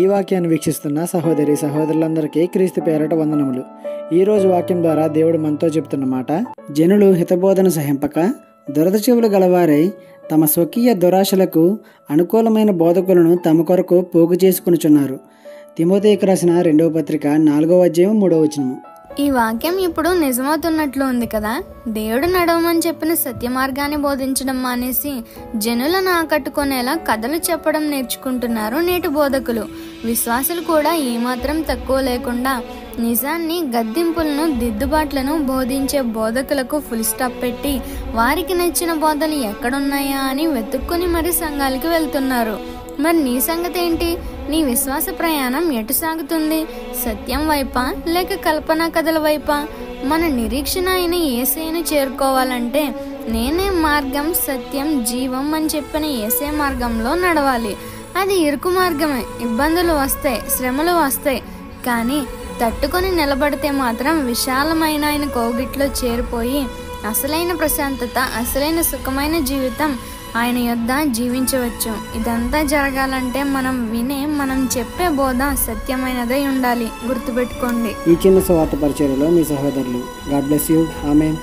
ఈ వాక్యాన్ని వీక్షిస్తున్న సహోదరి సహోదరులందరికీ క్రీస్తు పేరట వందనములు. ఈరోజు వాక్యం ద్వారా దేవుడు మనతో చెప్తున్న మాట: జనులు హితబోధన సహింపక దురద చెవులు గలవారై తమ స్వకీయ దురాశలకు అనుకూలమైన బోధకులను తమ కొరకు పోగు చేసుకునిచున్నారు. తిమోథేయుకు రాసిన 2వ పత్రిక 4వ అధ్యాయం 3వ వచనము. ఈ వాక్యం ఇప్పుడు నిజమవుతున్నట్లు ఉంది కదా. దేవుడు నడవమని చెప్పిన సత్య మార్గాన్ని బోధించడం మానేసి జనులను ఆకట్టుకునేలా కథలు చెప్పడం నేర్చుకుంటున్నారు నేటి బోధకులు. విశ్వాసులు కూడా ఏమాత్రం తక్కువ లేకుండా నిజాన్ని, గద్దింపులను, దిద్దుబాట్లను బోధించే బోధకులకు ఫుల్ స్టాప్ పెట్టి వారికి నచ్చిన బోధలు ఎక్కడున్నాయా అని వెతుక్కుని మరి సంఘాలకి వెళ్తున్నారు. మరి నీ సంగతి ఏంటి? నీ విశ్వాస ప్రయాణం ఎటు సాగుతుంది? సత్యం వైపా లేక కల్పనా కథల వైపా? మన నిరీక్షణ అయిన యేసయ్యను చేరుకోవాలంటే నేనే మార్గం, సత్యం, జీవం అని చెప్పిన యేసయ్య మార్గంలో నడవాలి. అది ఇరుకు మార్గమే. ఇబ్బందులు వస్తాయి, శ్రమలు వస్తాయి, కానీ తట్టుకొని నిలబడితే మాత్రం విశాలమైన ఆయన కోగిట్లో చేరిపోయి అసలైన ప్రశాంతత, అసలైన సుఖమైన జీవితం ఆయన యొద్ద జీవించవచ్చు. ఇదంతా జరగాలంటే మనం చెప్పే బోధ సత్యమైనదై ఉండాలి. గుర్తుపెట్టుకోండి. ఈ చిన్న సువార్త పరిచర్యలో మీ సహోదరులు. God bless you. ఆమేన్.